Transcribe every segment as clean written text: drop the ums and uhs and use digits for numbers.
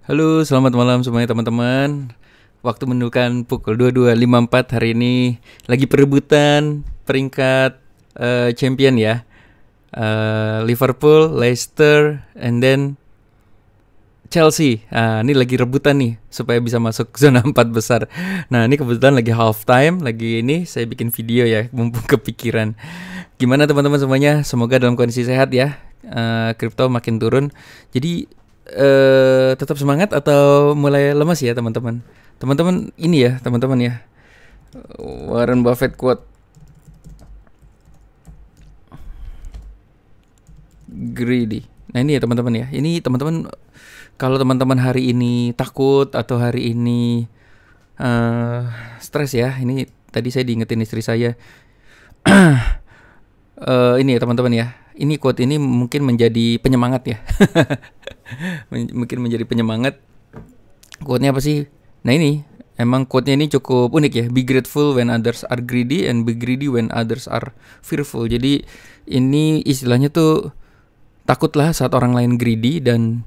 Halo, selamat malam semuanya teman-teman. Waktu menunjukkan pukul 22.54 hari ini lagi perebutan peringkat champion ya. Liverpool, Leicester, and then Chelsea. Ini lagi rebutan nih supaya bisa masuk zona 4 besar. Nah, ini kebetulan lagi half time, lagi ini saya bikin video ya, mumpung kepikiran. Gimana teman-teman semuanya? Semoga dalam kondisi sehat ya. Kripto makin turun. Jadi tetap semangat atau mulai lemas ya teman-teman? Teman-teman ini ya, teman-teman ya. Warren Buffett quote, greedy. Nah, ini ya teman-teman ya. Ini teman-teman, kalau teman-teman hari ini takut atau hari ini stres ya. Ini tadi saya diingetin istri saya. Ini ya teman-teman ya. Ini quote ini mungkin menjadi penyemangat ya. Mungkin menjadi penyemangat. Quote-nya apa sih? Nah, ini emang quote-nya ini cukup unik ya. Be grateful when others are greedy and be greedy when others are fearful. Jadi ini istilahnya tuh takutlah saat orang lain greedy, dan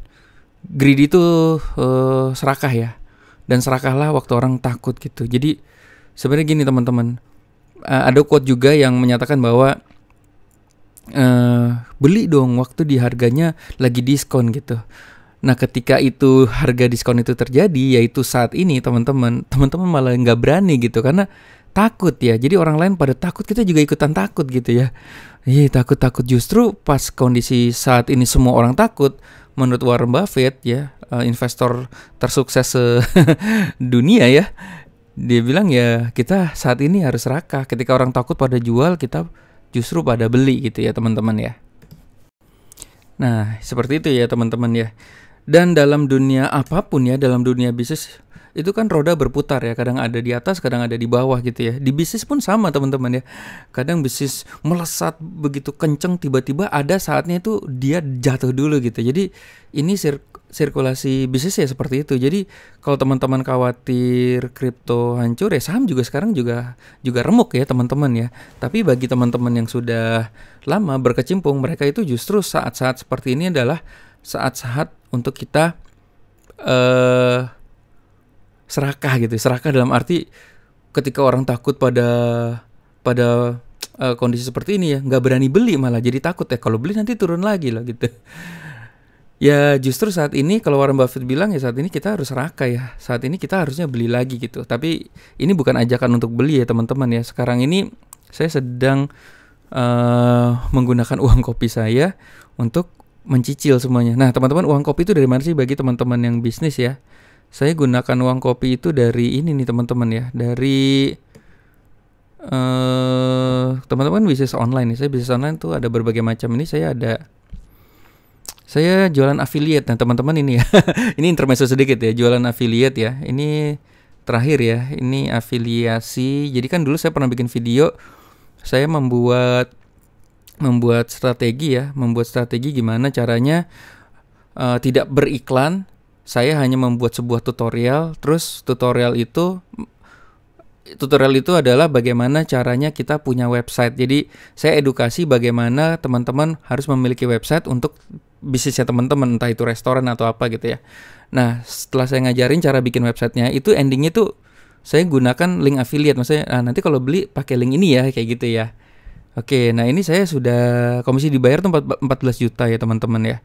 greedy tuh serakah ya. Dan serakahlah waktu orang takut gitu. Jadi sebenarnya gini teman-teman. Ada quote juga yang menyatakan bahwa beli dong waktu di harganya lagi diskon gitu. Nah, ketika itu harga diskon itu terjadi, yaitu saat ini teman-teman malah nggak berani gitu karena takut ya. Jadi orang lain pada takut, kita juga ikutan takut gitu ya. Iya, takut justru pas kondisi saat ini semua orang takut. Menurut Warren Buffett ya, investor tersukses dunia ya, dia bilang ya kita saat ini harus serakah. Ketika orang takut pada jual, kita justru pada beli gitu ya teman-teman ya. Nah, seperti itu ya teman-teman ya. Dan dalam dunia apapun ya, dalam dunia bisnis itu kan roda berputar ya. Kadang ada di atas, kadang ada di bawah gitu ya. Di bisnis pun sama teman-teman ya. Kadang bisnis melesat begitu kenceng, tiba-tiba ada saatnya itu dia jatuh dulu gitu. Jadi ini sirkulasi bisnis ya seperti itu. Jadi kalau teman-teman khawatir kripto hancur ya, saham juga sekarang juga remuk ya teman-teman ya. Tapi bagi teman-teman yang sudah lama berkecimpung, mereka itu justru saat-saat seperti ini adalah saat-saat untuk kita serakah gitu. Serakah dalam arti ketika orang takut pada kondisi seperti ini ya, nggak berani beli, malah jadi takut ya kalau beli nanti turun lagi lah gitu. Ya justru saat ini kalau Warren Buffett bilang ya saat ini kita harus serakah ya. Saat ini kita harusnya beli lagi gitu. Tapi ini bukan ajakan untuk beli ya teman-teman ya. Sekarang ini saya sedang menggunakan uang kopi saya untuk mencicil semuanya. Nah teman-teman, uang kopi itu dari mana sih bagi teman-teman yang bisnis ya? Saya gunakan uang kopi itu dari ini nih teman-teman ya. Dari teman-teman bisnis online nih. Saya bisnis online tuh ada berbagai macam. Ini saya jualan affiliate. Nah teman-teman ini ya. Ini intermezzo sedikit ya, jualan affiliate ya. Ini terakhir ya, ini afiliasi. Jadi kan dulu saya pernah bikin video, saya membuat strategi ya, membuat strategi gimana caranya tidak beriklan. Saya hanya membuat sebuah tutorial. Terus tutorial itu adalah bagaimana caranya kita punya website. Jadi saya edukasi bagaimana teman-teman harus memiliki website untuk bisnisnya teman-teman, entah itu restoran atau apa gitu ya. Nah setelah saya ngajarin cara bikin websitenya, itu endingnya tuh saya gunakan link affiliate. Maksudnya nanti kalau beli pakai link ini ya, kayak gitu ya. Oke, nah ini saya sudah komisi dibayar tuh 14 juta ya teman-teman ya.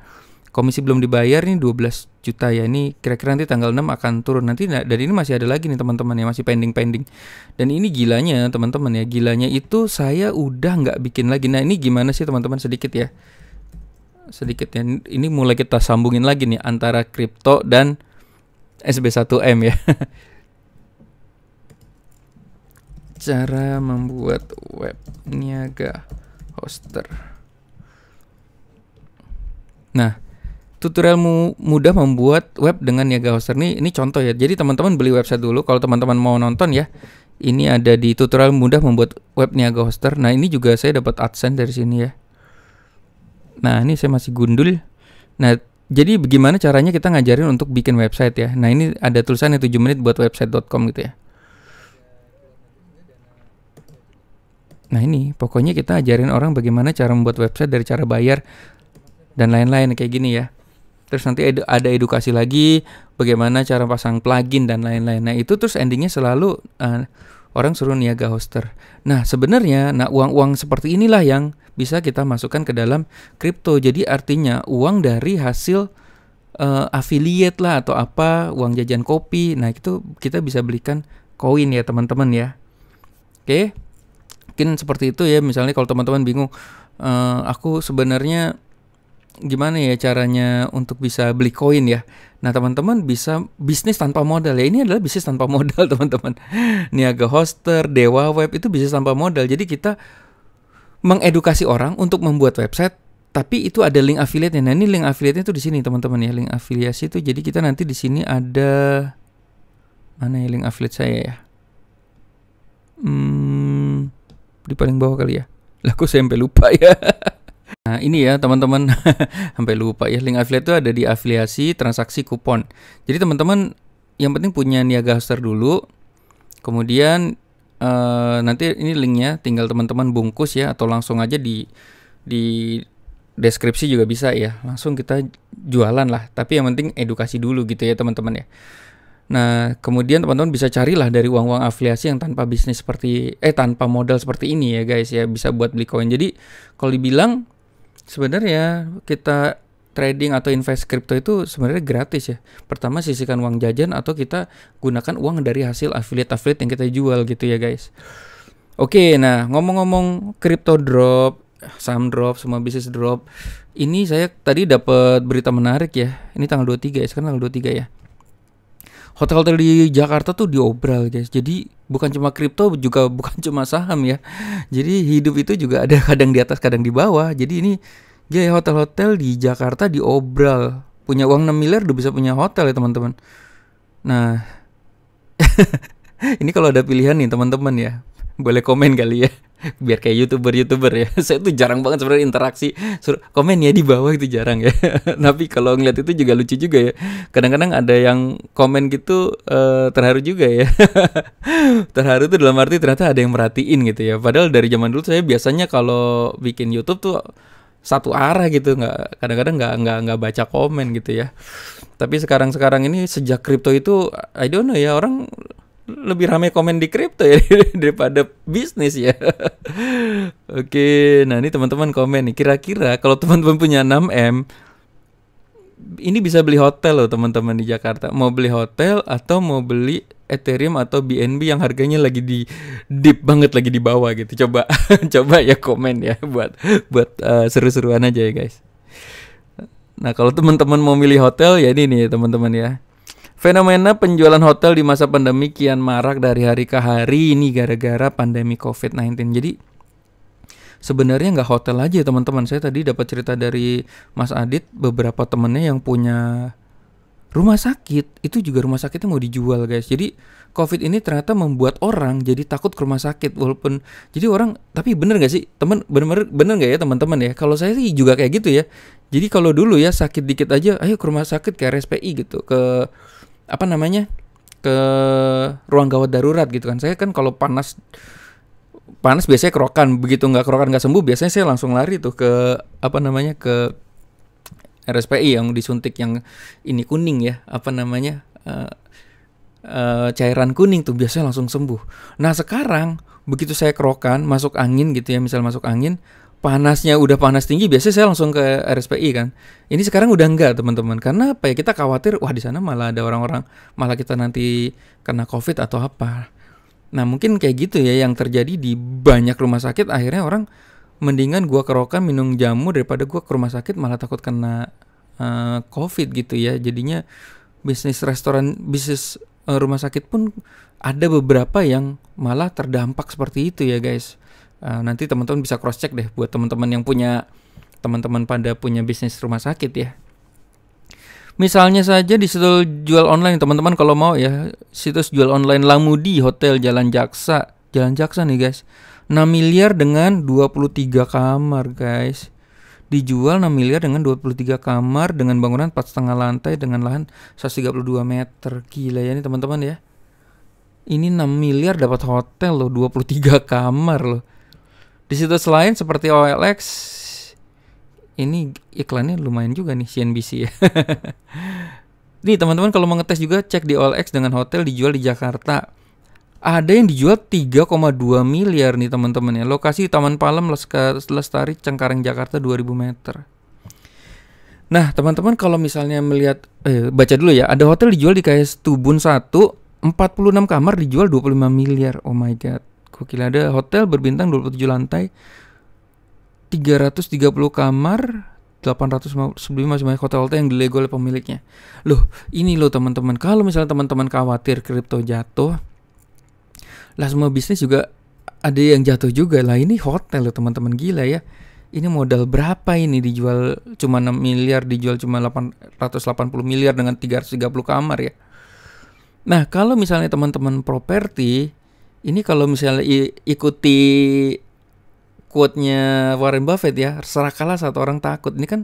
Komisi belum dibayar nih 12 juta ya. Ini kira-kira nanti tanggal 6 akan turun nanti. Nah, dan ini masih ada lagi nih teman-teman ya, masih pending. Dan ini gilanya teman-teman ya, gilanya itu saya udah nggak bikin lagi. Nah ini gimana sih teman-teman, sedikit ya. Ini mulai kita sambungin lagi nih antara kripto dan SB1M ya. Cara membuat web niaga hoster. Nah, tutorial mudah membuat web dengan niaga hoster ini contoh ya. Jadi teman-teman beli website dulu. Kalau teman-teman mau nonton ya, ini ada di tutorial mudah membuat web niaga hoster. Nah ini juga saya dapat AdSense dari sini ya. Nah ini saya masih gundul. Nah jadi bagaimana caranya kita ngajarin untuk bikin website ya. Nah ini ada tulisannya 7 menit buat website.com gitu ya. Nah ini pokoknya kita ajarin orang bagaimana cara membuat website, dari cara bayar dan lain-lain kayak gini ya. Terus nanti ada edukasi lagi bagaimana cara pasang plugin dan lain-lain. Nah itu terus endingnya selalu orang suruh niaga hoster. Nah sebenarnya uang-uang seperti inilah yang bisa kita masukkan ke dalam kripto. Jadi artinya uang dari hasil affiliate lah atau apa, uang jajan kopi. Nah itu kita bisa belikan koin ya teman-teman ya. Oke, mungkin seperti itu ya. Misalnya kalau teman-teman bingung, aku sebenarnya gimana ya caranya untuk bisa beli koin ya. Nah teman-teman bisa bisnis tanpa modal ya. Ini adalah bisnis tanpa modal teman-teman. Niaga hoster, Dewa Web itu bisnis tanpa modal. Jadi kita mengedukasi orang untuk membuat website, tapi itu ada link affiliate-nya. Nah ini link affiliate-nya tuh di sini teman-teman ya. Link afiliasi itu jadi kita nanti di sini ada, mana ya link affiliate saya ya? Di paling bawah kali ya. Lah kok saya sampai lupa ya. Nah ini ya teman-teman, sampai lupa ya, link affiliate itu ada di afiliasi transaksi kupon. Jadi teman-teman yang penting punya niaga hoster dulu, kemudian nanti ini linknya tinggal teman-teman bungkus ya, atau langsung aja di deskripsi juga bisa ya, langsung kita jualan lah. Tapi yang penting edukasi dulu gitu ya teman-teman ya. Nah kemudian teman-teman bisa carilah dari uang-uang afiliasi yang tanpa bisnis seperti tanpa modal seperti ini ya guys ya, bisa buat beli koin. Jadi kalau dibilang sebenarnya kita trading atau invest kripto itu sebenarnya gratis ya. Pertama sisihkan uang jajan atau kita gunakan uang dari hasil affiliate yang kita jual gitu ya guys. Oke, nah ngomong-ngomong crypto drop, saham drop, semua bisnis drop. Ini saya tadi dapat berita menarik ya. Ini tanggal 23 ya, sekarang tanggal 23 ya. Hotel-hotel di Jakarta tuh diobral guys. Jadi bukan cuma kripto, juga bukan cuma saham ya. Jadi hidup itu juga ada kadang di atas, kadang di bawah. Jadi ini ya hotel-hotel di Jakarta diobral. Punya uang 6 miliar udah bisa punya hotel ya teman-teman. Nah, ini kalau ada pilihan nih teman-teman ya, boleh komen kali ya. Biar kayak youtuber ya. Saya tuh jarang banget sebenarnya interaksi. Komen ya di bawah itu jarang ya. Tapi kalau ngeliat itu juga lucu juga ya. Kadang-kadang ada yang komen gitu terharu juga ya. Terharu tuh dalam arti ternyata ada yang merhatiin gitu ya. Padahal dari zaman dulu saya biasanya kalau bikin YouTube tuh satu arah gitu, kadang-kadang nggak baca komen gitu ya. Tapi sekarang ini sejak kripto itu I don't know ya, orang lebih ramai komen di kripto ya daripada bisnis ya. Oke, nah ini teman-teman komen nih, kira-kira kalau teman-teman punya 6M ini bisa beli hotel loh teman-teman di Jakarta. Mau beli hotel atau mau beli Ethereum atau BNB yang harganya lagi di deep banget, lagi di bawah gitu. Coba coba ya komen ya buat seru-seruan aja ya guys. Nah kalau teman-teman mau milih hotel ya ini nih teman-teman ya. Fenomena penjualan hotel di masa pandemi kian marak dari hari ke hari ini gara-gara pandemi COVID-19. Jadi sebenarnya nggak hotel aja teman-teman. Saya tadi dapat cerita dari Mas Adit, beberapa temennya yang punya rumah sakit, itu juga rumah sakitnya mau dijual guys. Jadi COVID ini ternyata membuat orang jadi takut ke rumah sakit. Walaupun jadi orang, tapi bener gak sih teman, bener gak ya teman-teman ya? Kalau saya sih juga kayak gitu ya. Jadi kalau dulu ya sakit dikit aja, ayo ke rumah sakit ke RSPI gitu, ke apa namanya, ke ruang gawat darurat gitu kan. Saya kan kalau panas biasanya kerokan, begitu nggak sembuh biasanya saya langsung lari tuh ke apa namanya, ke RSPI yang disuntik yang ini kuning ya, apa namanya, cairan kuning tuh biasanya langsung sembuh. Nah sekarang begitu saya kerokan, masuk angin gitu ya, misal masuk angin, panasnya udah panas tinggi, biasanya saya langsung ke RSPI kan. Ini sekarang udah enggak teman-teman, karena apa ya, kita khawatir wah di sana malah ada orang-orang, malah kita nanti kena COVID atau apa. Nah mungkin kayak gitu ya yang terjadi di banyak rumah sakit. Akhirnya orang mendingan gua kerokan minum jamu daripada gua ke rumah sakit malah takut kena COVID gitu ya. Jadinya bisnis restoran, bisnis rumah sakit pun ada beberapa yang malah terdampak seperti itu ya guys. Nanti teman-teman bisa cross check deh buat teman-teman yang punya, teman-teman pada punya bisnis rumah sakit ya. Misalnya saja di situs jual online teman-teman kalau mau ya, situs jual online Lamudi Hotel Jalan Jaksa nih guys. 6 miliar dengan 23 kamar guys. Dijual 6 miliar dengan 23 kamar dengan bangunan 4,5 lantai dengan lahan 132 meter. Gila ya ini teman-teman ya. Ini 6 miliar dapat hotel loh, 23 kamar loh. Di situs lain seperti OLX Ini iklannya lumayan juga nih CNBC ya. Nih teman-teman kalau mau ngetes juga cek di OLX dengan hotel dijual di Jakarta. Ada yang dijual 3,2 miliar nih teman-teman ya. Lokasi Taman Palem Lestari Cengkareng Jakarta 2000 meter. Nah teman-teman kalau misalnya melihat baca dulu ya. Ada hotel dijual di KS Tubun 1 46 kamar dijual 25 miliar. Oh my god. Gokil. Ada hotel berbintang 27 lantai 330 kamar 800 sebelumnya masih banyak hotel-hotel yang dilego oleh pemiliknya. Loh, ini loh teman-teman. Kalau misalnya teman-teman khawatir kripto jatuh, lah semua bisnis juga ada yang jatuh juga. Lah ini hotel loh teman-teman, gila ya. Ini modal berapa ini dijual cuma 6 miliar, dijual cuma 880 miliar dengan 330 kamar ya. Nah, kalau misalnya teman-teman properti, ini kalau misalnya ikuti quote-nya Warren Buffett ya, serakahlah saat orang takut. Ini kan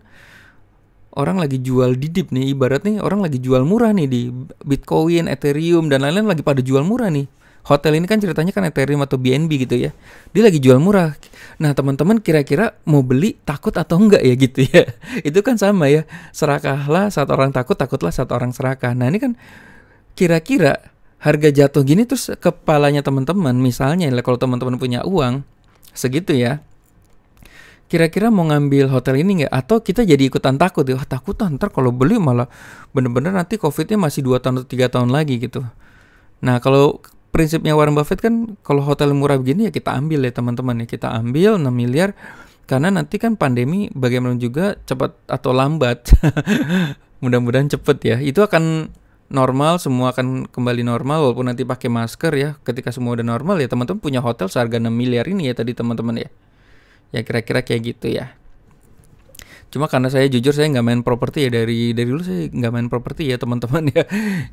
orang lagi jual di dip nih, ibaratnya orang lagi jual murah nih di Bitcoin, Ethereum dan lain-lain lagi pada jual murah nih. Hotel ini kan ceritanya kan Ethereum atau BNB gitu ya. Dia lagi jual murah. Nah, teman-teman kira-kira mau beli takut atau enggak ya gitu ya. Itu kan sama ya. Serakahlah saat orang takut, takutlah saat orang serakah. Nah, ini kan kira-kira harga jatuh gini terus kepalanya teman-teman, misalnya kalau teman-teman punya uang segitu ya, kira-kira mau ngambil hotel ini nggak? Atau kita jadi ikutan takut ya, takutan ntar kalau beli malah bener-bener nanti covidnya masih 2 tahun atau 3 tahun lagi gitu. Nah kalau prinsipnya Warren Buffett kan kalau hotel murah begini ya kita ambil ya teman-teman ya, kita ambil 6 miliar karena nanti kan pandemi bagaimana juga cepat atau lambat mudah-mudahan cepet ya, itu akan normal, semua akan kembali normal walaupun nanti pakai masker ya. Ketika semua udah normal ya teman-teman punya hotel seharga 6 miliar ini ya tadi teman-teman ya. Ya kira-kira kayak gitu ya. Cuma karena saya jujur saya nggak main properti ya, dari dulu saya nggak main properti ya teman-teman ya.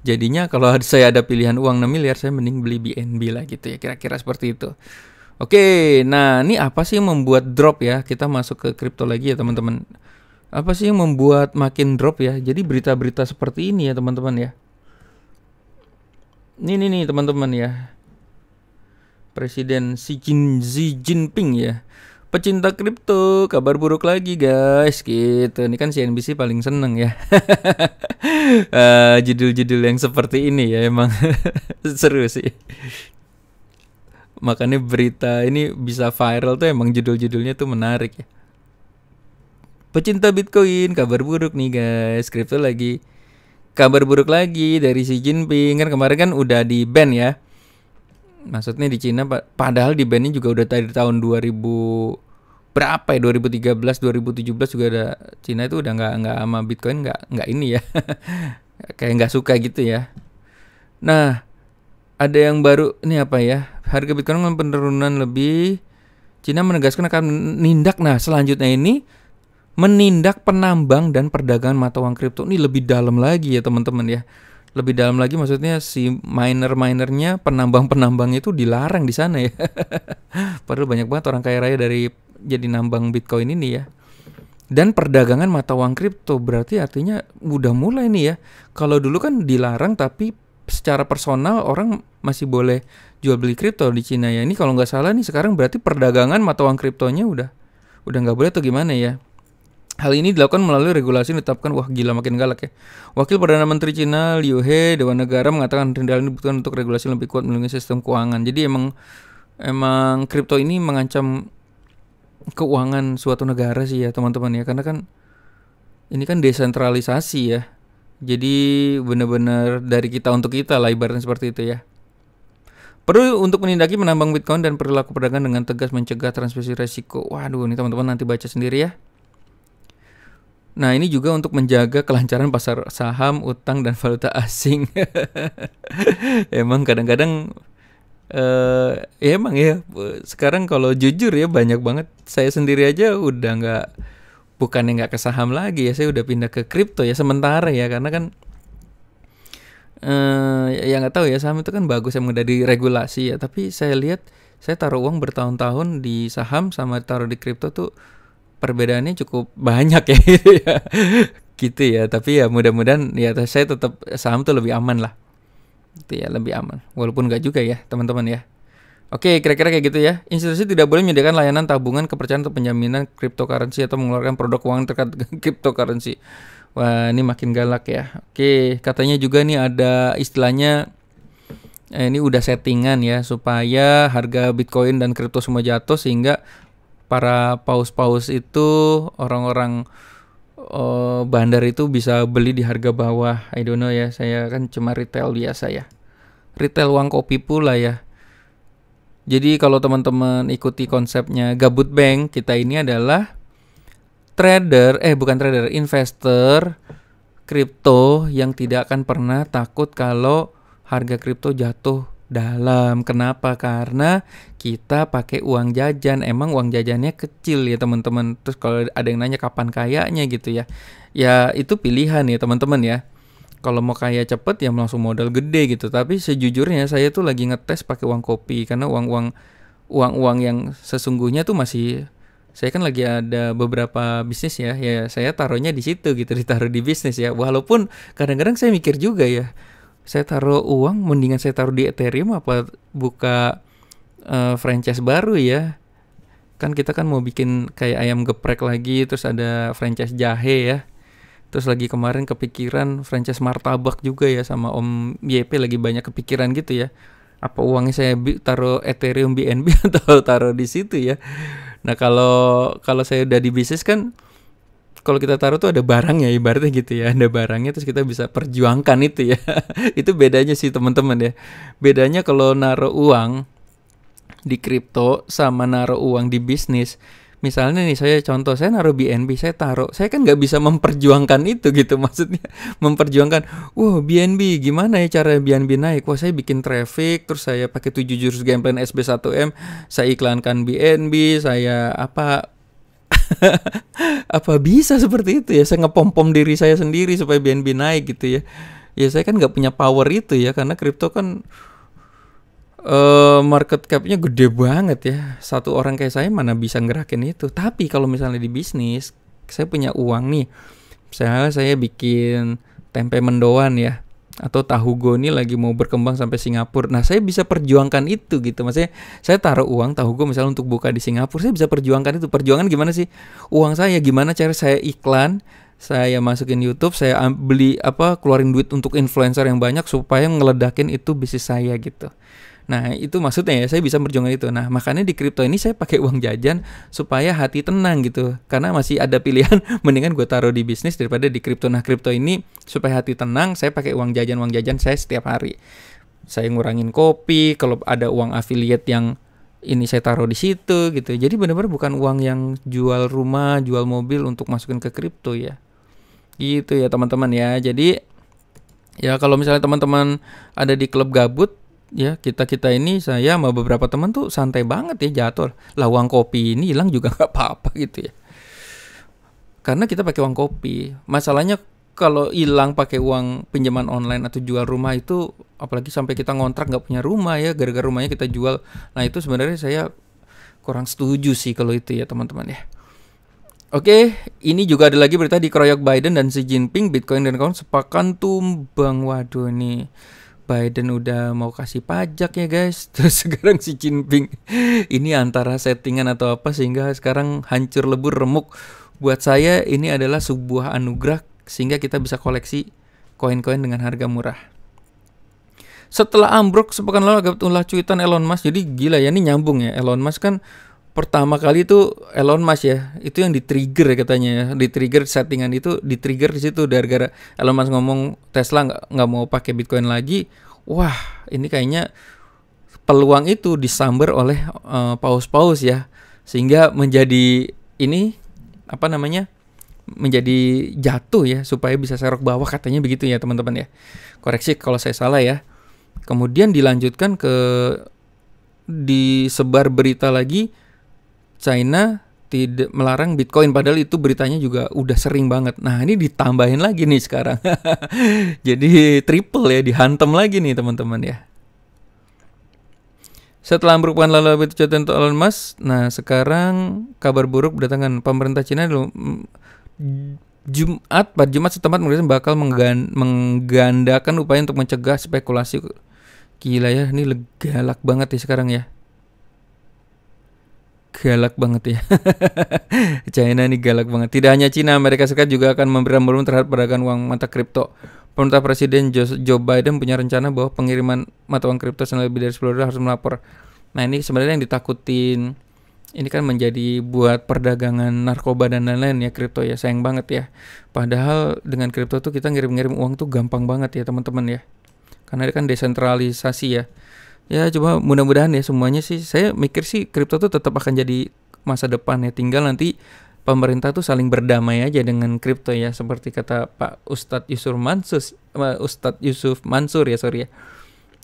Jadinya kalau saya ada pilihan uang 6 miliar saya mending beli BNB lah gitu ya, kira-kira seperti itu. Oke, nah ini apa sih yang membuat drop ya? Kita masuk ke kripto lagi ya teman-teman. Apa sih yang membuat makin drop ya? Jadi berita-berita seperti ini ya teman-teman ya. Nih teman-teman ya. Presiden Xi Jinping ya. Pecinta kripto, kabar buruk lagi guys gitu. Ini kan CNBC paling seneng ya. Judul-judul yang seperti ini ya emang seru sih. Makanya berita ini bisa viral tuh emang judul-judulnya tuh menarik ya. Pecinta Bitcoin, kabar buruk nih guys. Kripto lagi kabar buruk lagi dari Xi Jinping. Kan kemarin kan udah di ban ya. Maksudnya di Cina, padahal di ban-nya juga udah dari tahun 2000 berapa ya, 2013 2017 juga ada. Cina itu udah nggak sama Bitcoin, nggak ini ya. Kayak nggak suka gitu ya. Nah, ada yang baru ini apa ya? Harga Bitcoin dengan penurunan lebih. Cina menegaskan akan menindak. Nah, selanjutnya ini menindak penambang dan perdagangan mata uang kripto. Ini lebih dalam lagi ya teman-teman ya. Lebih dalam lagi maksudnya si miner-minernya, penambang-penambang itu dilarang di sana ya. Padahal banyak banget orang kaya raya dari jadi nambang Bitcoin ini ya. Dan perdagangan mata uang kripto berarti artinya udah mulai nih ya. Kalau dulu kan dilarang tapi secara personal orang masih boleh jual beli kripto di Cina ya. Ini kalau nggak salah nih sekarang berarti perdagangan mata uang kriptonya udah nggak boleh atau gimana ya. Hal ini dilakukan melalui regulasi yang ditetapkan. Wah gila makin galak ya. Wakil Perdana Menteri Cina Liu He Dewan Negara mengatakan tindakan ini dibutuhkan untuk regulasi lebih kuat melindungi sistem keuangan. Jadi emang kripto ini mengancam keuangan suatu negara sih ya teman-teman ya. Karena kan ini kan desentralisasi ya. Jadi benar-benar dari kita untuk kita lah ibaratnya seperti itu ya. Perlu untuk menindaki menambang Bitcoin dan perilaku perdagangan dengan tegas mencegah transmisi resiko. Waduh ini teman-teman nanti baca sendiri ya. Nah ini juga untuk menjaga kelancaran pasar saham, utang, dan valuta asing. Emang kadang-kadang ya emang ya sekarang kalau jujur ya banyak banget. Saya sendiri aja udah bukannya nggak ke saham lagi ya, saya udah pindah ke kripto ya sementara ya, karena kan ya nggak tahu ya, saham itu kan bagus emang dari regulasi ya, tapi saya lihat saya taruh uang bertahun-tahun di saham sama taruh di kripto tuh perbedaannya cukup banyak ya gitu ya. Tapi ya mudah-mudahan ya saya tetap saham tuh lebih aman lah gitu ya, lebih aman walaupun nggak juga ya teman-teman ya. Oke, kira-kira kayak gitu ya. Institusi tidak boleh menyediakan layanan tabungan, kepercayaan atau penjaminan cryptocurrency atau mengeluarkan produk keuangan terkait dengan cryptocurrency. Wah, ini makin galak ya. Oke, katanya juga nih ada istilahnya, ini udah settingan ya supaya harga Bitcoin dan kripto semua jatuh sehingga para paus-paus itu, orang-orang bandar itu bisa beli di harga bawah. I don't know ya, saya kan cuma retail biasa ya. Retail uang kopi pula ya. Jadi kalau teman-teman ikuti konsepnya Gabut Bank, kita ini adalah investor kripto yang tidak akan pernah takut kalau harga kripto jatuh dalam. Kenapa? Karena kita pakai uang jajan. Emang uang jajannya kecil ya teman-teman. Terus kalau ada yang nanya kapan kayanya gitu ya, ya itu pilihan ya teman-teman ya. Kalau mau kaya cepet ya langsung modal gede gitu. Tapi sejujurnya saya tuh lagi ngetes pakai uang kopi karena uang yang sesungguhnya tuh masih, saya kan lagi ada beberapa bisnis ya saya taruhnya di situ gitu, ditaruh di bisnis ya. Walaupun kadang-kadang saya mikir juga ya, saya taruh uang mendingan saya taruh di Ethereum apa buka franchise baru ya. Kan kita kan mau bikin kayak ayam geprek lagi, terus ada franchise jahe ya. Terus lagi kemarin kepikiran franchise martabak juga ya, sama Om YP lagi banyak kepikiran gitu ya. Apa uangnya saya taruh Ethereum BNB atau taruh di situ ya. Nah, kalau saya udah di bisnis kan, kalau kita taruh tuh ada barangnya ibaratnya gitu ya. Ada barangnya terus kita bisa perjuangkan itu ya. Itu bedanya sih teman-teman ya. Bedanya kalau naruh uang di kripto sama naruh uang di bisnis. Misalnya nih saya contoh, saya naruh BNB, saya kan nggak bisa memperjuangkan itu gitu, maksudnya memperjuangkan, wah BNB gimana ya cara BNB naik, wah saya bikin traffic, terus saya pakai 7 jurus game plan SB1M, saya iklankan BNB, saya apa apa bisa seperti itu ya, saya ngepom-pom diri saya sendiri supaya BNB naik gitu ya. Ya saya kan nggak punya power itu ya, karena kripto kan market capnya gede banget ya. Satu orang kayak saya mana bisa ngerakin itu. Tapi kalau misalnya di bisnis, saya punya uang nih, misalnya saya bikin tempe mendoan ya, atau tahu go ini lagi mau berkembang sampai Singapura. Nah saya bisa perjuangkan itu gitu. Maksudnya saya taruh uang tahu go misalnya untuk buka di Singapura, saya bisa perjuangkan itu. Perjuangan gimana sih? Uang saya gimana cara saya iklan, saya masukin YouTube, saya keluarin duit untuk influencer yang banyak supaya ngeledakin itu bisnis saya gitu. Nah itu maksudnya ya, saya bisa perjuangkan itu. Nah makanya di kripto ini saya pakai uang jajan supaya hati tenang gitu, karena masih ada pilihan mendingan gue taruh di bisnis daripada di kripto. Nah kripto ini supaya hati tenang, saya pakai uang jajan saya setiap hari. Saya ngurangin kopi, kalau ada uang affiliate yang ini saya taruh di situ gitu. Jadi benar-benar bukan uang yang jual rumah, jual mobil untuk masukin ke kripto ya. Gitu ya teman-teman ya. Jadi ya kalau misalnya teman-teman ada di klub gabut ya, kita ini saya sama beberapa teman tuh santai banget ya, jatuh lah uang kopi ini hilang juga nggak apa-apa gitu ya, karena kita pakai uang kopi. Masalahnya kalau hilang pakai uang pinjaman online atau jual rumah itu, apalagi sampai kita ngontrak nggak punya rumah ya, gara-gara rumahnya kita jual. Nah itu sebenarnya saya kurang setuju sih kalau itu ya teman-teman ya. Oke, ini juga ada lagi berita dikeroyok Biden dan Xi Jinping, Bitcoin dan kawan sepakan tumbang. Waduh nih, Biden udah mau kasih pajak ya guys. Terus sekarang si Jinping ini antara settingan atau apa sehingga sekarang hancur lebur remuk. Buat saya ini adalah sebuah anugerah sehingga kita bisa koleksi koin-koin dengan harga murah. Setelah ambruk sepekan lalu agak ulah cuitan Elon Musk. Jadi gila ya, ini nyambung ya. Elon Musk kan pertama kali itu Elon Musk ya, itu yang di-trigger katanya ya, di-trigger settingan itu, di-trigger di situ gara-gara Elon Musk ngomong Tesla nggak mau pakai Bitcoin lagi. Wah, ini kayaknya peluang itu disambar oleh paus-paus ya, sehingga menjadi ini menjadi jatuh ya, supaya bisa serok bawah katanya begitu ya teman-teman ya. Koreksi kalau saya salah ya. Kemudian dilanjutkan disebar berita lagi, China tidak melarang Bitcoin, padahal itu beritanya juga udah sering banget. Nah ini ditambahin lagi nih sekarang. Jadi triple ya, dihantam lagi nih teman-teman ya. Setelah ambruk pekan lalu itu catatan Elon Musk, nah sekarang kabar buruk berdatangan. Pemerintah Cina pada Jumat setempat bakal menggandakan upaya untuk mencegah spekulasi. Gila ya, ini galak banget ya sekarang ya. Galak banget ya. China ini galak banget. Tidak hanya Cina, Amerika Serikat juga akan memberi rambu terhadap perdagangan uang mata kripto. Pemerintah Presiden Joe Biden punya rencana bahwa pengiriman mata uang kripto senilai lebih dari $10 harus melapor. Nah ini sebenarnya yang ditakutin. Ini kan menjadi buat perdagangan narkoba dan lain-lain ya kripto ya. Sayang banget ya. Padahal dengan kripto tuh kita ngirim-ngirim uang tuh gampang banget ya teman-teman ya. Karena dia kan desentralisasi ya. Ya coba mudah-mudahan ya semuanya sih. Saya mikir sih kripto tuh tetap akan jadi masa depan ya. Tinggal nanti pemerintah tuh saling berdamai aja dengan kripto ya. Seperti kata Pak Ustadz Yusuf Mansur ya, sorry ya.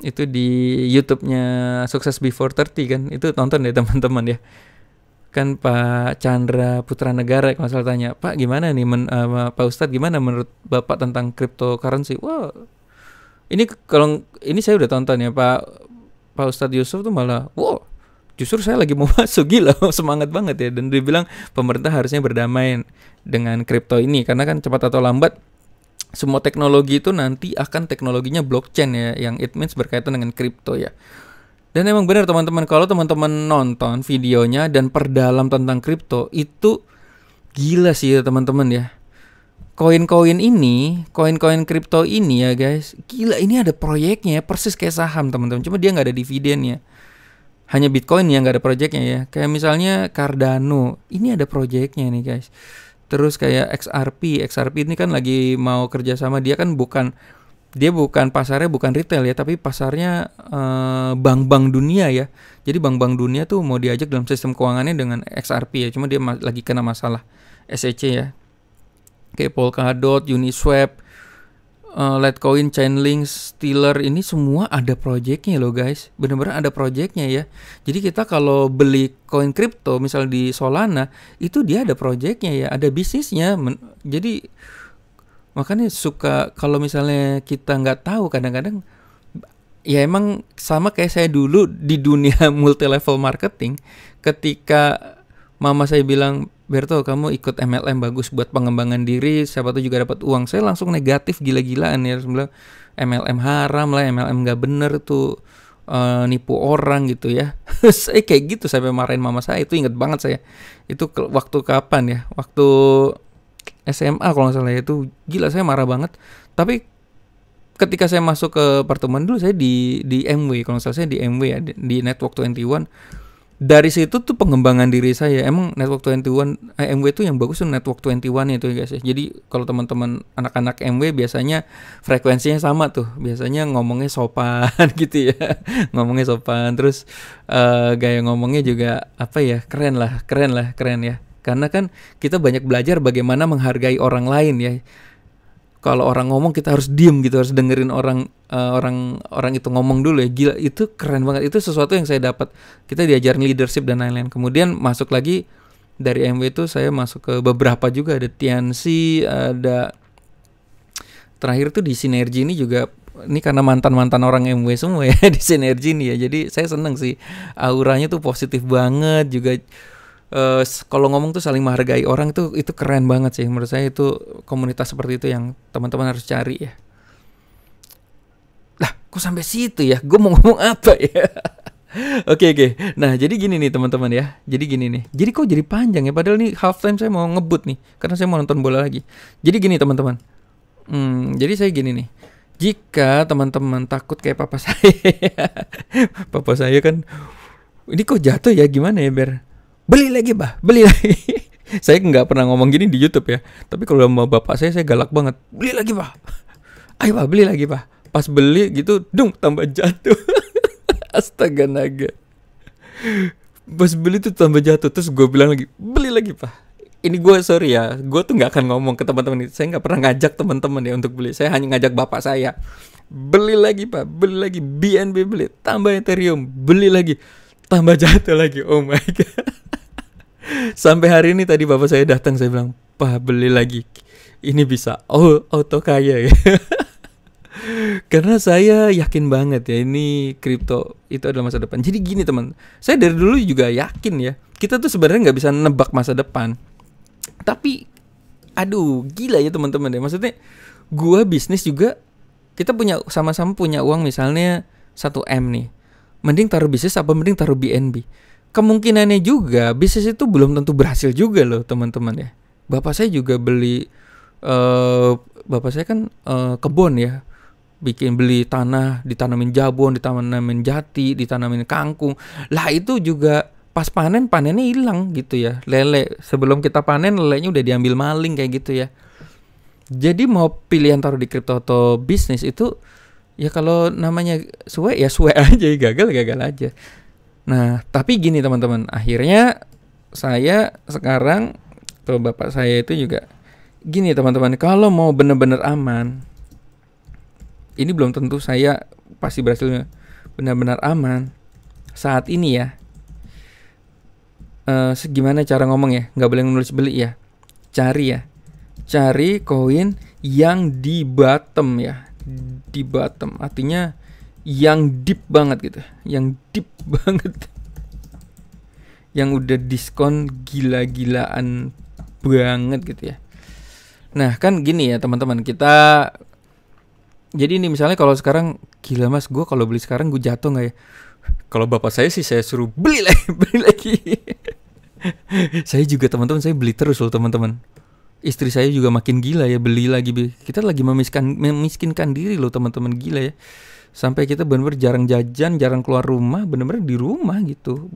Itu di YouTube-nya Sukses Before 30 kan. Itu tonton deh teman-teman ya. Kan Pak Chandra Putra Negara kalau salah tanya, Pak gimana nih Pak Ustadz gimana menurut Bapak tentang cryptocurrency? Wah, ini kalau ini saya udah tonton ya Pak Ustadz Yusuf tuh malah, wow, justru saya lagi mau masuk, gila, semangat banget ya. Dan dia bilang pemerintah harusnya berdamai dengan kripto ini, karena kan cepat atau lambat semua teknologi itu nanti akan teknologinya blockchain ya, yang it means berkaitan dengan kripto ya. Dan emang benar teman-teman, kalau teman-teman nonton videonya dan perdalam tentang kripto, itu gila sih ya teman-teman ya. Koin-koin kripto ini ya guys, gila, ini ada proyeknya ya, persis kayak saham teman-teman, cuma dia nggak ada dividennya. Hanya Bitcoin yang nggak ada proyeknya ya. Kayak misalnya Cardano, ini ada proyeknya nih guys. Terus kayak XRP ini kan lagi mau kerjasama, dia bukan pasarnya bukan retail ya, tapi pasarnya bank-bank dunia ya. Jadi bank-bank dunia tuh mau diajak dalam sistem keuangannya dengan XRP ya, cuma dia lagi kena masalah SEC ya. Kayak Polkadot, Uniswap, Litecoin, Chainlink, Stellar, ini semua ada proyeknya loh guys. Bener-bener ada proyeknya ya. Jadi kita kalau beli koin kripto misal di Solana, itu dia ada proyeknya ya, ada bisnisnya. Jadi makanya suka kalau misalnya kita nggak tahu kadang-kadang ya, emang sama kayak saya dulu di dunia multi level marketing. Ketika mama saya bilang, Berto kamu ikut MLM bagus buat pengembangan diri, siapa tuh juga dapat uang, saya langsung negatif gila-gilaan ya, bilang MLM haram lah, MLM nggak bener tuh, nipu orang gitu ya. Saya kayak gitu sampai marahin mama saya, itu inget banget saya. Itu waktu kapan ya, waktu SMA kalau nggak salah ya, itu gila saya marah banget. Tapi ketika saya masuk ke pertemuan dulu, saya di MW, kalau nggak salah saya di MW ya, di Network 21. Dari situ tuh pengembangan diri saya. Emang Network 21 MW itu yang bagus tuh Network 21 itu ya guys ya. Jadi kalau teman-teman anak-anak MW biasanya frekuensinya sama tuh. Biasanya ngomongnya sopan gitu ya. Ngomongnya sopan, terus gaya ngomongnya juga apa ya, keren ya. Karena kan kita banyak belajar bagaimana menghargai orang lain ya. Kalau orang ngomong kita harus diem gitu, harus dengerin orang itu ngomong dulu ya. Gila, itu keren banget. Itu sesuatu yang saya dapat. Kita diajarin leadership dan lain-lain. Kemudian masuk lagi dari MW itu saya masuk ke beberapa juga, ada Tianxi, ada terakhir tuh di Sinergi ini juga. Ini karena mantan-mantan orang MW semua ya di Sinergi ini ya. Jadi saya seneng sih, auranya tuh positif banget juga. Kalau ngomong tuh saling menghargai orang, itu keren banget sih menurut saya. Itu komunitas seperti itu yang teman-teman harus cari ya. Lah kok sampai situ ya, gue mau ngomong apa ya? Oke. Nah jadi gini nih teman-teman ya, jadi kok jadi panjang ya, padahal nih halftime saya mau ngebut nih karena saya mau nonton bola lagi. Jadi gini teman-teman, jadi saya gini nih, jika teman-teman takut kayak papa saya papa saya kan ini kok jatuh ya, gimana ya Ber, beli lagi. Saya nggak pernah ngomong gini di YouTube ya, tapi kalau sama bapak saya galak banget, beli lagi Pak, ayo Pak beli lagi Pak. Pas beli gitu, tambah jatuh. Astaga naga, pas beli tuh tambah jatuh. Terus gue bilang lagi, beli lagi Pak. Ini gue sorry ya, gue tuh nggak akan ngomong ke teman-teman. Saya nggak pernah ngajak teman-teman ya untuk beli, saya hanya ngajak bapak saya, beli lagi Pak, beli lagi. BNB beli, tambah Ethereum, beli lagi, tambah jatuh lagi. Oh my god. Sampai hari ini tadi bapak saya datang, saya bilang, Pak beli lagi, ini bisa auto kaya ya. Karena saya yakin banget ya, ini kripto itu adalah masa depan. Jadi gini teman, saya dari dulu juga yakin ya, kita tuh sebenarnya nggak bisa nebak masa depan. Tapi aduh gila ya teman-teman ya, maksudnya gua bisnis juga, kita sama-sama punya uang misalnya 1M nih, mending taruh bisnis apa mending taruh BNB? kemungkinannya juga bisnis itu belum tentu berhasil juga loh teman-teman ya. Bapak saya juga beli, bapak saya kan kebun ya, beli tanah, ditanamin jabon, ditanamin jati, ditanamin kangkung. Lah itu juga pas panennya hilang gitu ya. Lele sebelum kita panen, lelenya udah diambil maling kayak gitu ya. Jadi mau pilihan taruh di kripto atau bisnis itu ya kalau namanya suwe ya suwe aja, gagal aja. Nah, tapi gini teman-teman, akhirnya saya sekarang ke bapak saya itu juga gini teman-teman, kalau mau bener-bener aman, ini belum tentu saya pasti berhasilnya benar-benar aman saat ini ya. Gimana cara ngomong ya? Nggak boleh nulis beli ya. Cari koin yang di bottom ya. Di bottom artinya yang deep banget gitu. Yang deep banget. Yang udah diskon gila-gilaan banget gitu ya. Nah kan gini ya teman-teman, kita jadi ini misalnya kalau sekarang gila mas, gue kalau beli sekarang gue jatuh nggak ya? Kalau bapak saya sih saya suruh beli lagi. Saya juga teman-teman, saya beli terus loh teman-teman. Istri saya juga makin gila ya, beli lagi. Kita lagi memiskinkan diri loh teman-teman, gila ya. Sampai kita benar-benar jarang jajan, jarang keluar rumah, benar-benar di rumah gitu.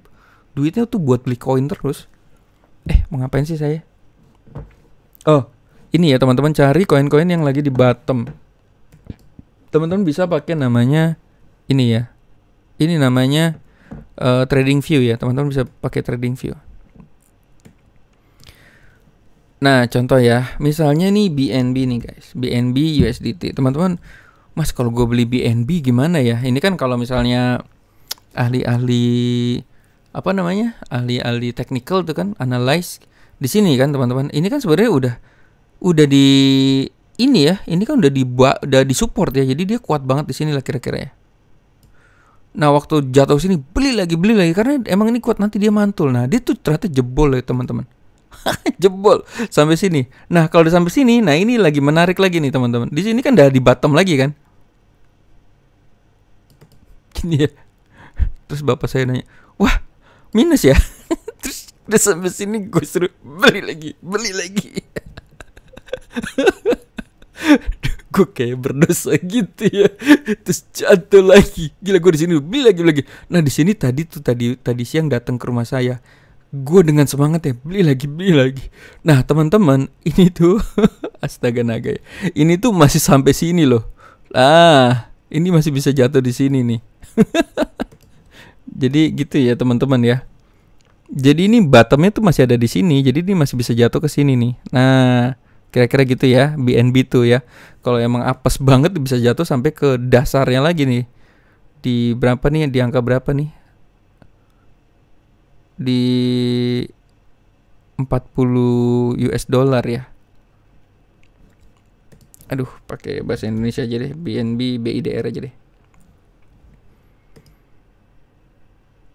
Duitnya tuh buat beli koin terus. Mau ngapain sih saya? Oh, ini ya teman-teman, cari koin-koin yang lagi di bottom. Teman-teman bisa pakai namanya ini ya. Ini namanya Trading View ya. Teman-teman bisa pakai Trading View. Nah, contoh ya, misalnya nih BNB nih guys, BNB USDT. Teman-teman, mas kalau gue beli BNB gimana ya? Ini kan kalau misalnya ahli-ahli apa namanya? Ahli-ahli technical tuh kan, analyze di sini kan teman-teman. Ini kan sebenarnya udah di ini ya, ini kan udah di support ya. Jadi dia kuat banget di sini lah kira-kira ya. Nah, waktu jatuh sini beli lagi karena emang ini kuat, nanti dia mantul. Nah, dia tuh ternyata jebol ya teman-teman. Jebol sampai sini. Nah, kalau udah sampai sini, nah ini lagi menarik lagi nih teman-teman. Di sini kan udah di bottom lagi kan. Gini ya. Terus bapak saya nanya, "Wah, minus ya?" Terus udah sampai sini gue suruh beli lagi. Gue kayak berdosa gitu ya. Terus jatuh lagi. Gila, gue di sini beli lagi. Nah, di sini tadi siang datang ke rumah saya. Gue dengan semangat ya beli lagi. Nah teman-teman, ini tuh astaga naga ya. Ini tuh masih sampai sini loh. Ini masih bisa jatuh di sini nih. Jadi gitu ya teman-teman ya. Jadi ini bottomnya tuh masih ada di sini. Jadi ini masih bisa jatuh ke sini nih. Nah kira-kira gitu ya BNB tuh ya. Kalau emang apes banget bisa jatuh sampai ke dasarnya lagi nih. Di berapa nih? Di angka berapa nih? Di 40 US dollar ya. Aduh, pakai bahasa Indonesia aja deh. BNB BIDR aja deh.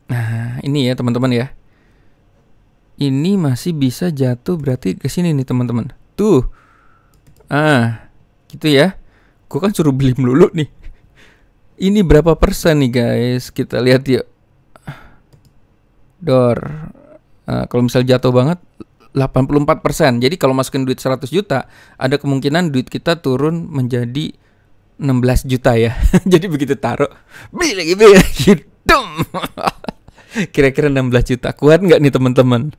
Nah, ini ya teman-teman ya. Ini masih bisa jatuh berarti ke sini nih teman-teman. Tuh. Gitu ya. Gue kan suruh beli melulu nih. Ini berapa persen nih guys? Kita lihat yuk. Kalau misalnya jatuh banget 84%. Jadi kalau masukin duit 100 juta, ada kemungkinan duit kita turun menjadi 16 juta ya. Jadi begitu taruh, beli lagi. Kira-kira 16 juta. Kuat nggak nih teman-teman?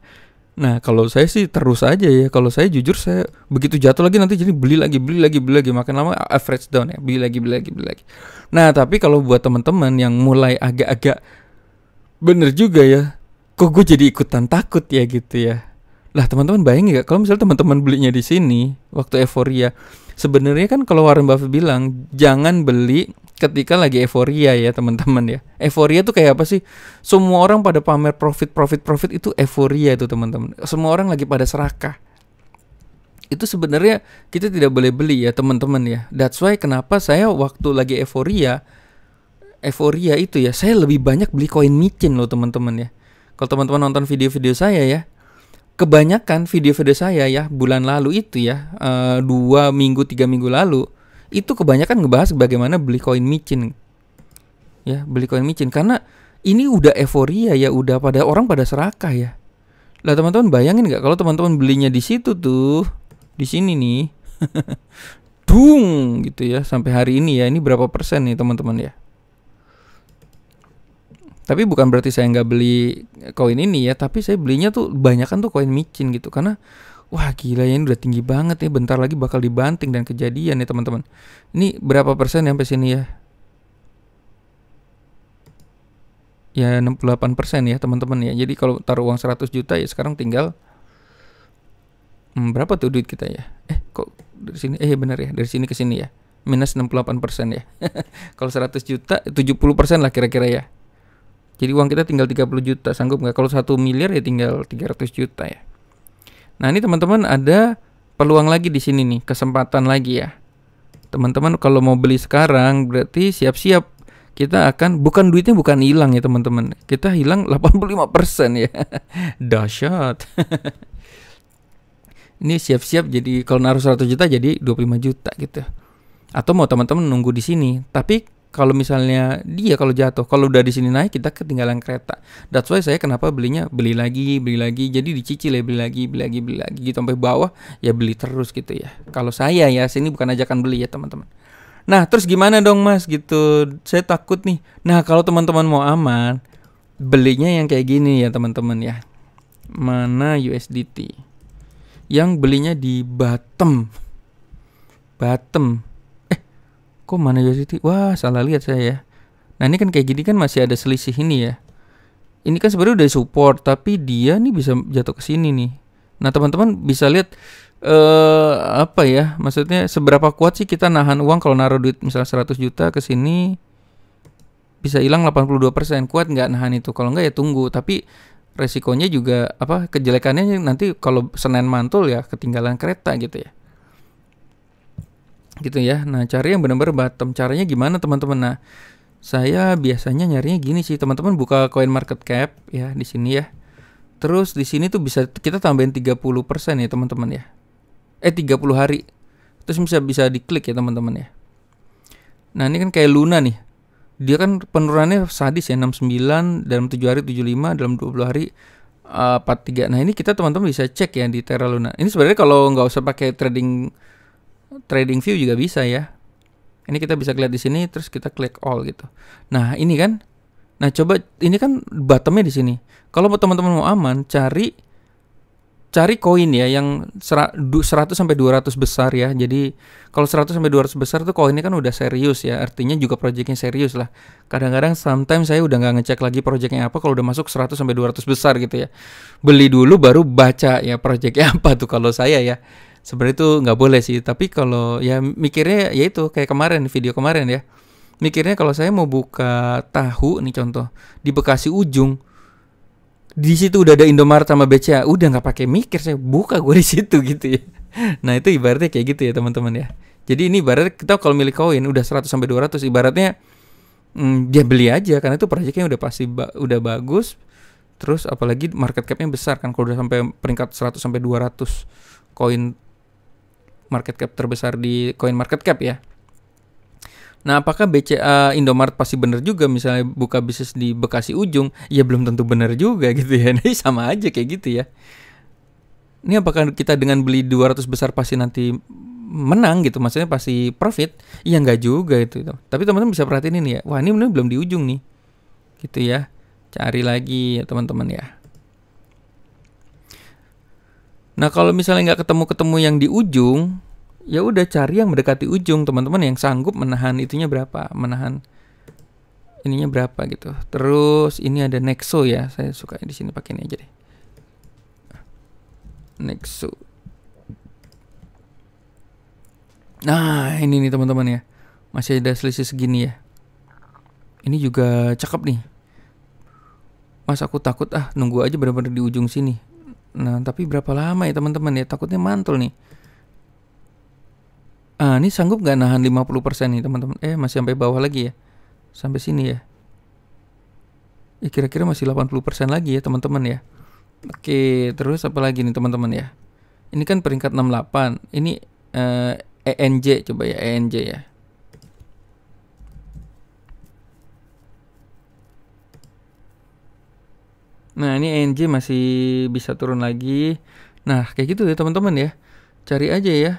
Nah, kalau saya sih terus aja ya. Kalau saya jujur, saya begitu jatuh lagi nanti jadi beli lagi. Makin lama average down ya. Beli lagi. Nah, tapi kalau buat teman-teman yang mulai agak-agak bener juga ya, kok gue jadi ikutan takut ya gitu ya. Lah teman-teman bayangin gak kalau misalnya teman-teman belinya di sini waktu euforia. Sebenarnya kan kalau Warren Buffett bilang jangan beli ketika lagi euforia ya teman-teman ya. Euforia tuh kayak apa sih? Semua orang pada pamer profit itu euforia itu teman-teman. Semua orang lagi pada serakah. Itu sebenarnya kita tidak boleh beli ya teman-teman ya. That's why kenapa saya waktu lagi euforia itu ya, saya lebih banyak beli koin micin loh teman-teman ya. Kalau teman-teman nonton video-video saya ya, kebanyakan video-video saya ya bulan lalu itu ya, 2 minggu 3 minggu lalu itu kebanyakan ngebahas bagaimana beli koin micin ya, beli koin micin karena ini udah euforia ya, udah pada orang pada serakah ya. Lah teman-teman bayangin nggak kalau teman-teman belinya di situ tuh, di sini nih, dung gitu ya sampai hari ini ya. Ini berapa persen nih teman-teman ya? Tapi bukan berarti saya nggak beli koin ini ya, tapi saya belinya tuh banyakan tuh koin micin gitu karena wah gila ya ini udah tinggi banget ya, bentar lagi bakal dibanting dan kejadian ya teman-teman. Ini berapa persen sampai sini ya? Ya 68% ya teman-teman ya. Jadi kalau taruh uang 100 juta ya sekarang tinggal berapa tuh duit kita ya? Kok dari sini benar ya, dari sini ke sini ya. Minus 68% ya. Kalau 100 juta 70% lah kira-kira ya. Jadi uang kita tinggal 30 juta, sanggup nggak? Kalau 1 miliar ya tinggal 300 juta ya. Nah, ini teman-teman ada peluang lagi di sini nih, kesempatan lagi ya. Teman-teman kalau mau beli sekarang berarti siap-siap kita akan duitnya bukan hilang ya teman-teman. Kita hilang 85% ya. Dahsyat. Ini siap-siap jadi kalau naruh 100 juta jadi 25 juta gitu. Atau mau teman-teman nunggu di sini. Tapi kalau misalnya dia kalau jatuh, kalau udah di sini naik kita ketinggalan kereta. That's why saya kenapa beli lagi. Jadi dicicil ya, beli lagi gitu sampai bawah ya beli terus gitu ya. Kalau saya ya, sini bukan ajakan beli ya teman-teman. Nah, terus gimana dong Mas gitu? Saya takut nih. Nah, kalau teman-teman mau aman, belinya yang kayak gini ya teman-teman ya. Mana USDT? Yang belinya di bottom. Kok mana USDT? Wah, salah lihat saya ya. Nah, ini kan kayak gini kan masih ada selisih ini ya. Ini kan sebenarnya udah support, tapi dia nih bisa jatuh ke sini nih. Nah, teman-teman bisa lihat apa ya, maksudnya seberapa kuat sih kita nahan uang kalau naruh duit misalnya 100 juta ke sini bisa hilang 82%. Kuat nggak nahan itu? Kalau nggak ya tunggu. Tapi resikonya juga kejelekannya nanti kalau Senin mantul ya ketinggalan kereta gitu ya. Gitu ya. Nah, cari yang benar-benar bottom. Caranya gimana teman-teman? Nah, saya biasanya nyarinya gini sih, teman-teman buka coin market cap ya di sini ya. Terus di sini tuh bisa kita tambahin 30% ya teman-teman ya. 30 hari. Terus bisa diklik ya teman-teman ya. Nah, ini kan kayak Luna nih. Dia kan penurunannya sadis ya, 69 dalam 7 hari, 75 dalam 20 hari 43. Nah, ini kita teman-teman bisa cek ya di Terra Luna. Ini sebenarnya kalau nggak usah pakai trading view juga bisa ya. Ini kita bisa lihat di sini terus kita klik all gitu. Nah, ini kan. Nah, coba ini kan bottomnya di sini. Kalau teman-teman mau aman, cari koin ya yang 100 sampai 200 besar ya. Jadi kalau 100 sampai 200 besar tuh koinnya kan udah serius ya. Artinya juga proyeknya serius lah. Kadang-kadang sometimes saya udah nggak ngecek lagi proyeknya apa kalau udah masuk 100 sampai 200 besar gitu ya. Beli dulu baru baca ya proyeknya apa tuh kalau saya ya. Sebenarnya itu nggak boleh sih. Tapi kalau ya mikirnya ya itu kayak video kemarin ya. Mikirnya kalau saya mau buka tahu nih contoh di Bekasi Ujung, di situ udah ada Indomaret sama BCA, udah nggak pakai mikir saya buka gue di situ gitu ya. Nah, itu ibaratnya kayak gitu ya teman-teman ya. Jadi ini ibaratnya kita kalau milih koin udah 100 sampai 200 ibaratnya dia beli aja karena itu proyeknya udah pasti udah bagus. Terus apalagi market capnya besar kan, kalau udah sampai peringkat 100 sampai 200 koin market cap terbesar di coin market cap ya. Nah, apakah BCA Indomaret pasti benar juga misalnya buka bisnis di Bekasi Ujung? Ya belum tentu benar juga gitu ya. Ini sama aja kayak gitu ya. Ini apakah kita dengan beli 200 besar pasti nanti menang gitu? Maksudnya pasti profit? Iya enggak juga itu. Tapi teman-teman bisa perhatiin ini ya. Wah, ini benar belum di ujung nih. Gitu ya. Cari lagi ya teman-teman ya. Nah, kalau misalnya nggak ketemu yang di ujung, ya udah cari yang mendekati ujung teman-teman yang sanggup menahan itunya berapa, menahan ininya berapa gitu. Terus ini ada Nexo ya, saya suka di sini pakai ini aja deh. Nexo. Nah, ini nih teman-teman ya, masih ada selisih segini ya. Ini juga cakep nih. Mas aku takut nunggu aja benar-benar di ujung sini. Nah, tapi berapa lama ya teman-teman ya, takutnya mantul nih. Ini sanggup nggak nahan 50% nih teman-teman? Masih sampai bawah lagi ya. Sampai sini ya. Kira-kira masih 80% lagi ya teman-teman ya. Oke, terus apa lagi nih teman-teman ya? Ini kan peringkat 68. Ini ENJ coba ya, ENJ ya. Nah, ini ENJ masih bisa turun lagi. Nah, kayak gitu ya teman-teman ya. Cari aja ya.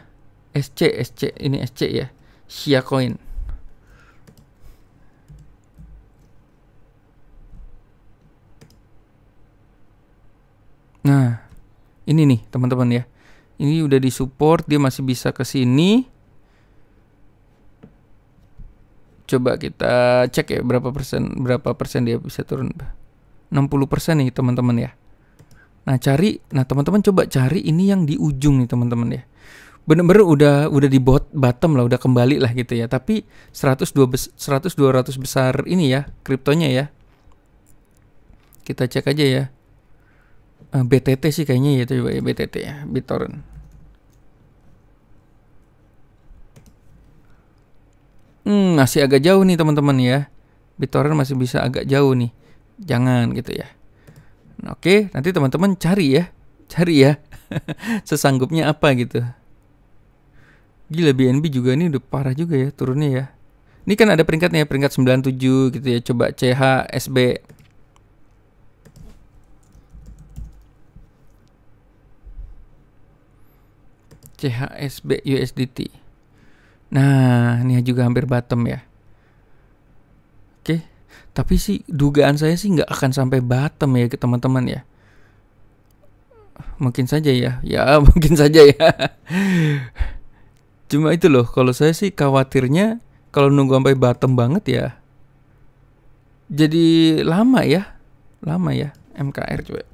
SC ini SC ya. Shia Coin. Nah, ini nih teman-teman ya. Ini udah disupport, dia masih bisa ke sini. Coba kita cek ya berapa persen dia bisa turun. 60% nih teman-teman ya. Nah, teman-teman coba cari ini yang di ujung nih teman-teman ya. Bener-bener udah di bottom lah, udah kembali lah gitu ya. Tapi 100-200 besar ini ya kriptonya ya. Kita cek aja ya. BTT sih kayaknya ya, coba ya BTT ya, BitTorrent. Masih agak jauh nih teman-teman ya. BitTorrent masih bisa agak jauh nih. Jangan gitu ya. Oke, nanti teman-teman cari ya. Sesanggupnya apa gitu. Gila, BNB juga ini udah parah juga ya turunnya ya. Ini kan ada peringkatnya, peringkat 97 gitu ya. Coba CHSB. CHSB USDT. Nah, ini juga hampir bottom ya. Oke, tapi sih dugaan saya sih nggak akan sampai bottom ya ke teman-teman ya. Mungkin saja ya, mungkin saja ya. Cuma itu loh, kalau saya sih khawatirnya kalau nunggu sampai bottom banget ya, jadi lama ya MKR coba.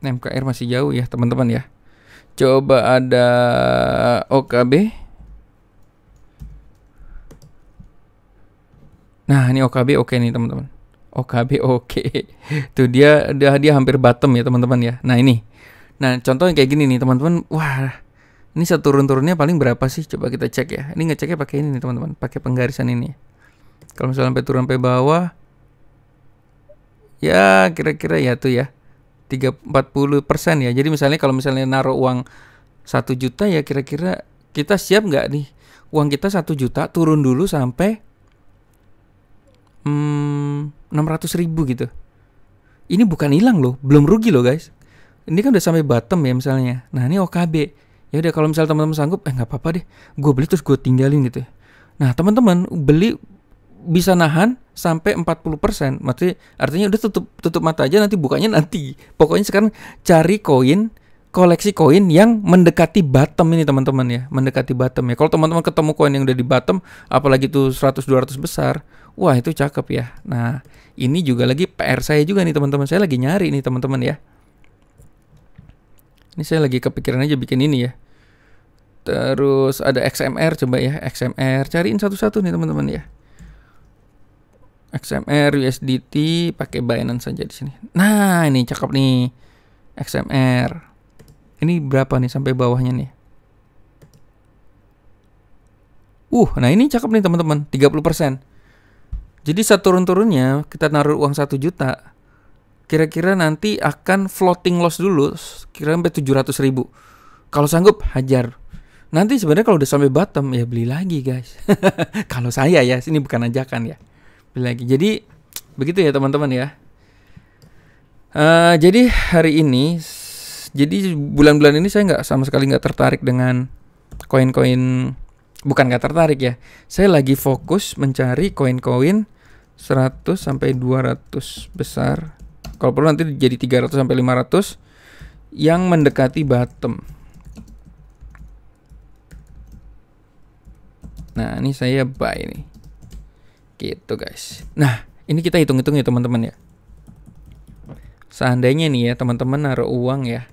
MKR masih jauh ya teman-teman ya. Coba ada OKB. Nah, ini OKB oke nih teman-teman. OKB oke. Tuh dia hampir bottom ya teman-teman ya. Nah, ini. Nah, contohnya kayak gini nih teman-teman. Wah, ini seturun-turunnya paling berapa sih? Coba kita cek ya. Ini ngeceknya pakai ini nih teman-teman, pakai penggarisan ini. Kalau misalnya sampai turun sampai bawah, ya kira-kira ya tuh ya 40% ya. Jadi misalnya kalau misalnya naruh uang 1 juta ya, kira-kira kita siap nggak nih uang kita 1 juta turun dulu sampai 600.000 gitu. Ini bukan hilang loh, belum rugi loh guys. Ini kan udah sampai bottom ya misalnya. Nah, ini OKB. Ya udah, kalau misalnya teman-teman sanggup, nggak apa-apa deh, gue beli terus gue tinggalin gitu. Nah, teman-teman beli bisa nahan sampai 40%. Artinya udah tutup mata aja, nanti bukanya nanti. Pokoknya sekarang cari koleksi koin yang mendekati bottom ini teman-teman ya, mendekati bottom ya. Kalau teman-teman ketemu koin yang udah di bottom, apalagi tuh 100-200 besar, wah itu cakep ya. Nah, ini juga lagi PR saya juga nih teman-teman. Saya lagi nyari nih teman-teman ya. Ini saya lagi kepikiran aja bikin ini ya. Terus ada XMR, coba ya XMR, cariin satu-satu nih teman-teman ya. XMR USDT pakai Binance saja di sini. Nah, ini cakep nih. XMR. Ini berapa nih sampai bawahnya nih? Nah ini cakep nih teman-teman, 30%. Jadi saat turun-turunnya kita naruh uang 1 juta, kira-kira nanti akan floating loss dulu, kira sampai 700.000. Kalau sanggup hajar. Nanti sebenarnya kalau udah sampai bottom ya beli lagi guys. Kalau saya ya, sini bukan ajakan ya, beli lagi. Jadi begitu ya teman-teman ya. Jadi hari ini, jadi bulan-bulan ini saya sama sekali nggak tertarik dengan koin-koin. Bukan nggak tertarik ya, saya lagi fokus mencari koin-koin 100 sampai 200 besar. Kalau perlu nanti jadi 300 sampai 500 yang mendekati bottom. Nah, ini saya buy nih. Gitu guys. Nah, ini kita hitung-hitung ya teman-teman ya. Seandainya nih ya teman-teman naruh uang ya,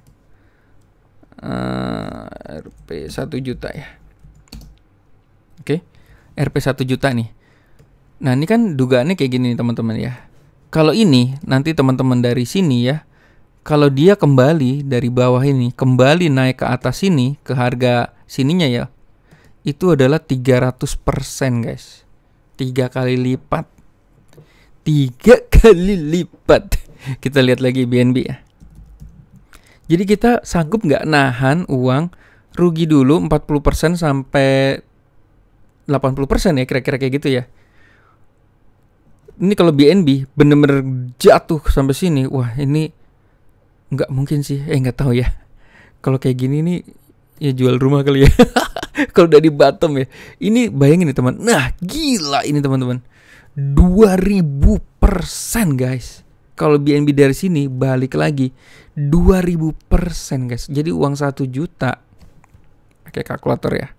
Rp 1 juta ya. Oke, Rp 1 juta nih. Nah, ini kan dugaannya kayak gini nih teman-teman ya. Kalau ini nanti teman-teman dari sini ya, kalau dia kembali dari bawah ini, kembali naik ke atas sini, ke harga sininya ya, itu adalah 300% guys. 3 kali lipat. 3 kali lipat. Kita lihat lagi BNB ya. Jadi kita sanggup nggak nahan uang rugi dulu 40% sampai 80% ya kira-kira kayak gitu ya. Ini kalau BNB bener-bener jatuh sampai sini, wah ini nggak mungkin sih, nggak tahu ya. Kalau kayak gini nih ya jual rumah kali ya. Kalau udah di bottom ya. Ini bayangin nih teman. Nah gila ini teman-teman, 2000% guys. Kalau BNB dari sini balik lagi 2000% guys. Jadi uang 1 juta, pakai kalkulator ya.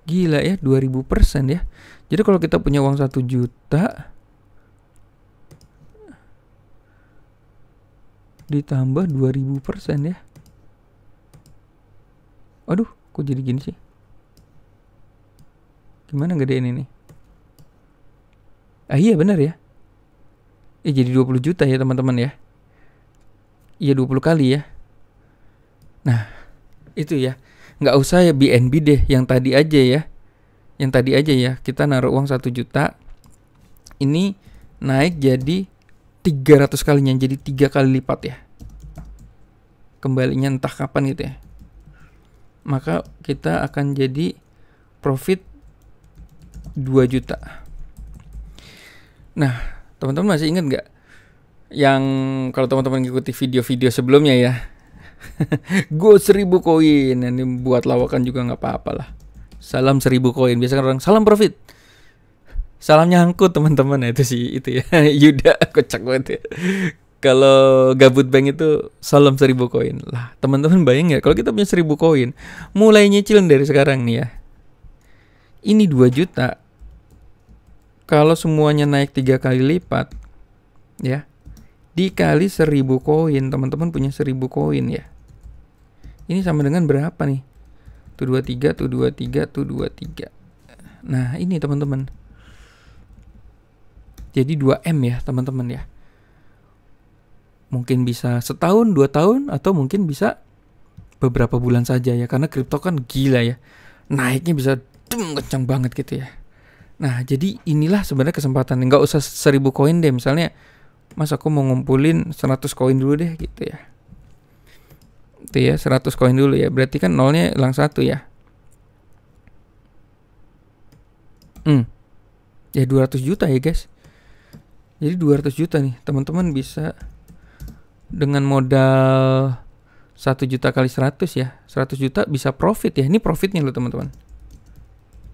Gila ya, 2000% ya. Jadi kalau kita punya uang 1 juta ditambah 2000% ya. Aduh, kok jadi gini sih? Gimana gedein ini? Ah iya benar ya. Jadi 20 juta ya teman-teman ya. Iya 20 kali ya. Nah, itu ya. Nggak usah ya BNB deh, yang tadi aja ya. Yang tadi aja ya, kita naruh uang 1 juta. Ini naik jadi 300 kalinya, jadi 3 kali lipat ya. Kembalinya entah kapan gitu ya. Maka kita akan jadi profit 2 juta. Nah, teman-teman masih ingat nggak? Yang kalau teman-teman ngikuti video-video sebelumnya ya. Go 1000 koin. Ini buat lawakan juga nggak apa-apa lah. Salam 1000 koin. Biasanya orang salam profit. Salam nyangkut teman-teman. Nah, itu sih itu ya. Yuda kocak banget ya. Kalau Gabut Bank itu salam 1000 koin. Lah, teman-teman bayang ya kalau kita punya 1000 koin, mulai nyicilin dari sekarang nih ya. Ini 2 juta. Kalau semuanya naik 3 kali lipat ya. Dikali 1000 koin, teman-teman punya 1000 koin ya. Ini sama dengan berapa nih? Tuh 23, tuh 23, tuh 23. Nah, ini teman-teman. Jadi 2M ya, teman-teman ya. Mungkin bisa setahun, 2 tahun, atau mungkin bisa beberapa bulan saja ya. Karena kripto kan gila ya. Naiknya bisa kencang banget gitu ya. Nah, jadi inilah sebenarnya kesempatan. Nggak usah 1000 koin deh. Misalnya, mas aku mau ngumpulin 100 koin dulu deh gitu ya. Itu ya, 100 koin dulu ya. Berarti kan nolnya hilang 1 ya. Ya 200 juta ya guys. Jadi 200 juta nih. Teman-teman bisa dengan modal 1 juta kali 100 ya. 100 juta bisa profit ya. Ini profitnya loh teman-teman.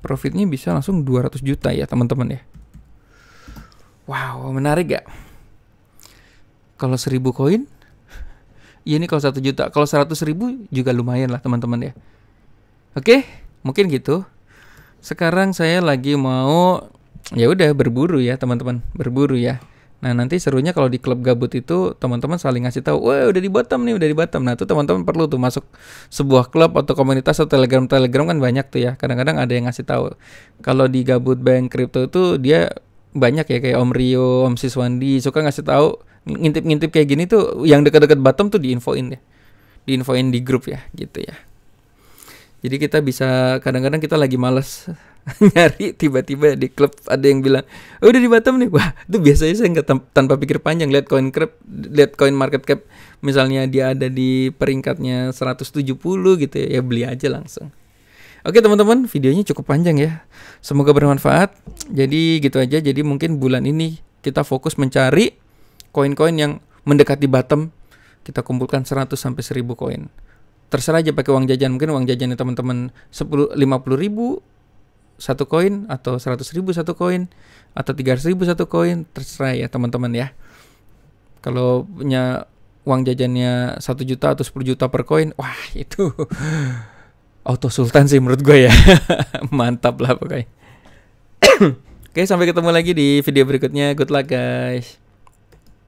Profitnya bisa langsung 200 juta ya teman-teman ya. Wow, menarik gak? Kalau 1000 koin, iya ini kalau 1 juta. Kalau 100.000 juga lumayan lah teman-teman ya. Oke, mungkin gitu. Sekarang saya lagi mau, ya udah berburu ya teman-teman, berburu ya. Nah nanti serunya kalau di klub gabut itu teman-teman saling ngasih tahu, wah udah di bottom nih, udah di bottom. Nah itu teman-teman perlu tuh masuk sebuah klub atau komunitas atau telegram kan banyak tuh ya. Kadang-kadang ada yang ngasih tahu. Kalau di Gabut Bank Crypto itu dia banyak ya, kayak Om Rio, Om Siswandi suka ngasih tahu, ngintip-ngintip kayak gini tuh, yang dekat-dekat bottom tuh diinfoin ya, diinfoin di grup ya, gitu ya. Jadi kita bisa, kadang-kadang kita lagi malas nyari, tiba-tiba di klub ada yang bilang, oh, udah di bottom nih. Wah, itu biasanya saya nggak tanpa pikir panjang lihat coin market cap, misalnya dia ada di peringkatnya 170 gitu ya beli aja langsung. Oke teman-teman, videonya cukup panjang ya. Semoga bermanfaat. Jadi gitu aja. Jadi mungkin bulan ini kita fokus mencari koin-koin yang mendekati bottom. Kita kumpulkan 100 sampai 1000 koin. Terserah aja pakai uang jajan. Mungkin uang jajannya teman-teman 50.000 satu koin, atau 100.000 satu koin, atau 300.000 satu koin. Terserah ya teman-teman ya. Kalau punya uang jajannya 1 juta atau 10 juta per koin, wah itu auto sultan sih menurut gue ya. Mantap lah pokoknya. Oke, sampai ketemu lagi di video berikutnya. Good luck guys.